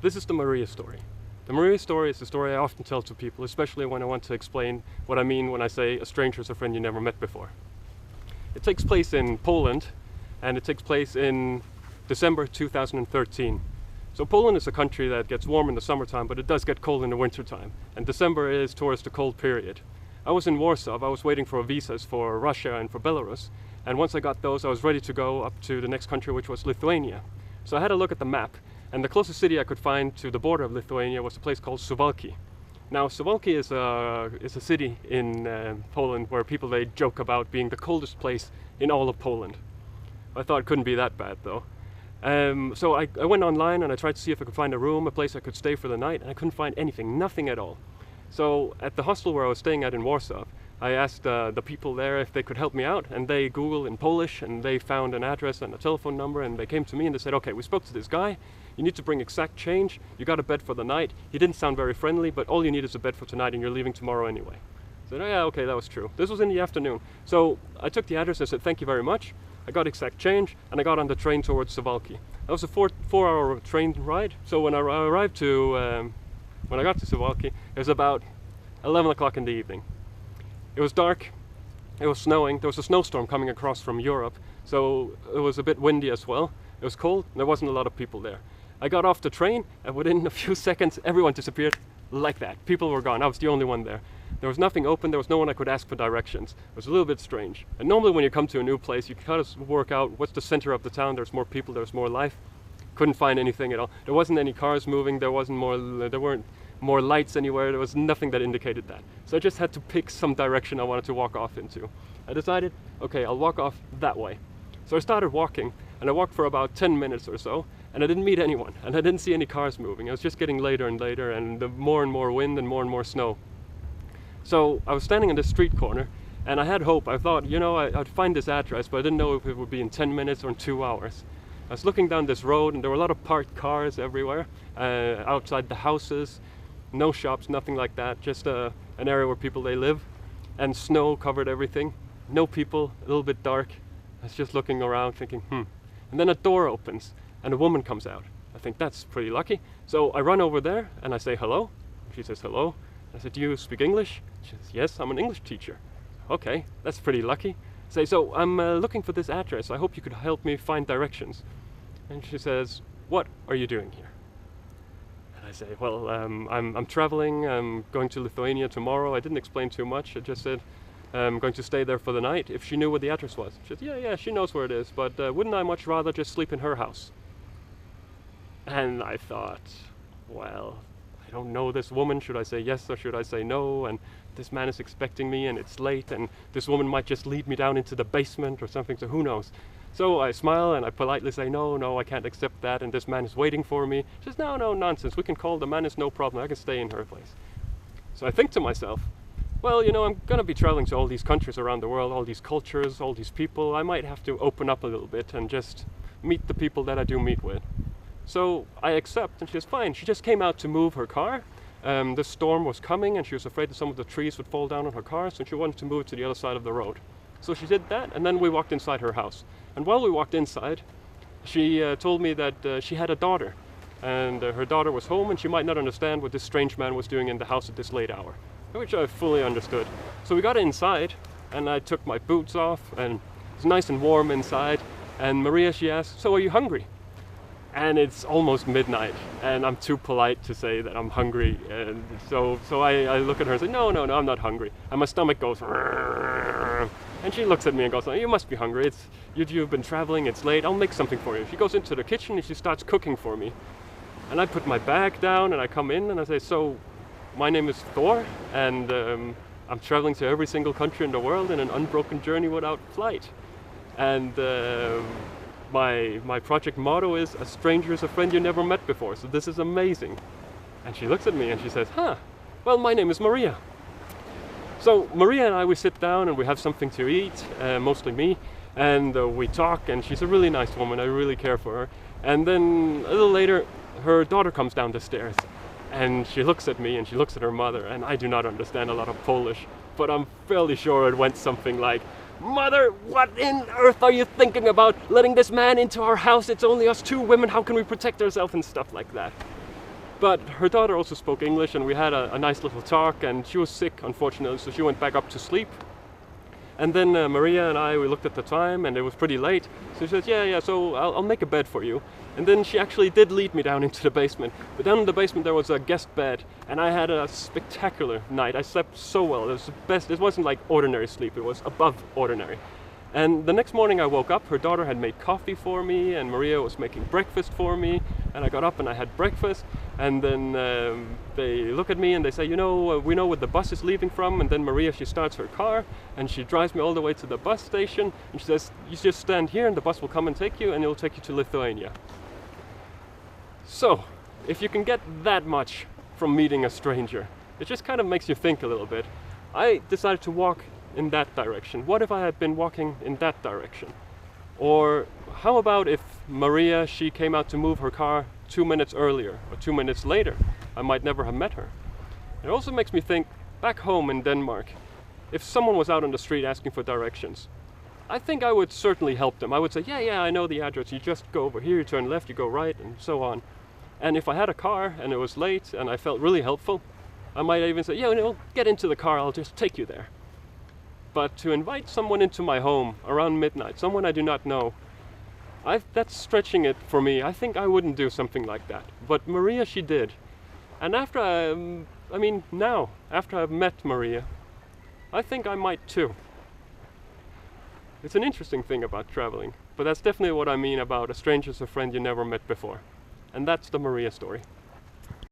This is the Maria story. The Maria story is the story I often tell to people, especially when I want to explain what I mean when I say a stranger is a friend you never met before. It takes place in Poland, and it takes place in December 2013. So Poland is a country that gets warm in the summertime, but it does get cold in the wintertime. And December is towards the cold period. I was in Warsaw. I was waiting for visas for Russia and for Belarus. And once I got those, I was ready to go up to the next country, which was Lithuania. So I had a look at the map, and the closest city I could find to the border of Lithuania was a place called Suwałki. Now, Suwałki is a city in Poland where people, they joke about being the coldest place in all of Poland. I thought it couldn't be that bad, though. So I went online and I tried to see if I could find a room, a place I could stay for the night, and I couldn't find anything, nothing at all. So at the hostel where I was staying at in Warsaw, I asked the people there if they could help me out, and they Googled in Polish, and they found an address and a telephone number, and they came to me and they said, okay, we spoke to this guy, you need to bring exact change, you got a bed for the night, he didn't sound very friendly, but all you need is a bed for tonight and you're leaving tomorrow anyway. I said, oh yeah, okay, that was true. This was in the afternoon. So I took the address and said, thank you very much. I got exact change, and I got on the train towards Suwałki. That was a four-hour train ride, so when I got to Suwałki, it was about 11 o'clock in the evening. It was dark, it was snowing, there was a snowstorm coming across from Europe, so it was a bit windy as well. It was cold, and there wasn't a lot of people there. I got off the train, and within a few seconds, everyone disappeared like that. People were gone. I was the only one there. There was nothing open, there was no one I could ask for directions. It was a little bit strange. And normally when you come to a new place, you kind of work out what's the center of the town, there's more people, there's more life. Couldn't find anything at all. There wasn't any cars moving, there weren't more lights anywhere, there was nothing that indicated that. So I just had to pick some direction I wanted to walk off into. I decided, okay, I'll walk off that way. So I started walking, and I walked for about 10 minutes or so, and I didn't meet anyone, and I didn't see any cars moving. It was just getting later and later, and more and more wind and more snow. So I was standing on this street corner, and I had hope. I thought, I'd find this address, but I didn't know if it would be in 10 minutes or in 2 hours. I was looking down this road, and there were a lot of parked cars everywhere, outside the houses, no shops, nothing like that, just an area where people, they live, and snow covered everything. No people, a little bit dark. I was just looking around thinking, And then a door opens, and a woman comes out. I think that's pretty lucky. So I run over there, and I say hello. She says hello. I said, do you speak English? She says, yes, I'm an English teacher. Okay, that's pretty lucky. I say, so I'm looking for this address. I hope you could help me find directions. And she says, what are you doing here? And I say, well, I'm traveling. I'm going to Lithuania tomorrow. I didn't explain too much. I just said I'm going to stay there for the night. If she knew what the address was. She said, yeah, she knows where it is. But wouldn't I much rather just sleep in her house? And I thought, well, I don't know this woman, should I say yes or should I say no? And this man is expecting me and it's late, and this woman might just lead me down into the basement or something, so who knows? So I smile and I politely say, no, I can't accept that, and this man is waiting for me. She says, no, nonsense, we can call the man, it's no problem, I can stay in her place. So I think to myself, well, I'm going to be traveling to all these countries around the world, all these cultures, all these people. I might have to open up a little bit and just meet the people that I do meet with. So I accept, and she says, fine. She just came out to move her car. The storm was coming, and she was afraid that some of the trees would fall down on her car, so she wanted to move to the other side of the road. So she did that, and then we walked inside her house. And while we walked inside, she told me that she had a daughter, and her daughter was home, and she might not understand what this strange man was doing in the house at this late hour, which I fully understood. So we got inside, and I took my boots off, and it was nice and warm inside, and Maria, she asked, so are you hungry? And it's almost midnight, and I'm too polite to say that I'm hungry. And so I look at her and say, no, I'm not hungry. And my stomach goes, and she looks at me and goes, oh, you must be hungry. You've been traveling, it's late, I'll make something for you. She goes into the kitchen and she starts cooking for me. And I put my bag down and I come in and I say, so my name is Thor, and I'm traveling to every single country in the world in an unbroken journey without flight. And my project motto is, a stranger is a friend you never met before, so this is amazing. And she looks at me and she says, well, my name is Maria. So Maria and I, we sit down and we have something to eat, mostly me, and we talk, and she's a really nice woman, I really care for her. And then a little later, her daughter comes down the stairs, and she looks at me and she looks at her mother, and I do not understand a lot of Polish, but I'm fairly sure it went something like, Mother, what in earth are you thinking about? Letting this man into our house? It's only us two women, how can we protect ourselves, and stuff like that. But her daughter also spoke English, and we had a nice little talk, and she was sick, unfortunately, so she went back up to sleep. And then Maria and I, we looked at the time, and it was pretty late. So she said, yeah, so I'll make a bed for you. And then she actually did lead me down into the basement. But down in the basement there was a guest bed, and I had a spectacular night. I slept so well. It was the best. It wasn't like ordinary sleep. It was above ordinary. And the next morning I woke up, her daughter had made coffee for me, and Maria was making breakfast for me, and I got up and I had breakfast, and then they look at me and they say, you know, we know where the bus is leaving from, and then Maria, she starts her car, and she drives me all the way to the bus station, and she says, you just stand here and the bus will come and take you, and it'll take you to Lithuania. So, if you can get that much from meeting a stranger, it just kind of makes you think a little bit. I decided to walk in that direction. What if I had been walking in that direction? Or how about if Maria, she came out to move her car 2 minutes earlier or 2 minutes later? I might never have met her. It also makes me think, back home in Denmark, if someone was out on the street asking for directions, I think I would certainly help them. I would say, yeah, I know the address. You just go over here, you turn left, you go right, and so on. And if I had a car and it was late and I felt really helpful, I might even say, yeah, get into the car, I'll just take you there. But to invite someone into my home around midnight, someone I do not know, that's stretching it for me. I think I wouldn't do something like that. But Maria, she did. And after after I've met Maria, I think I might too. It's an interesting thing about traveling, but that's definitely what I mean about a stranger's a friend you never met before. And that's the Maria story.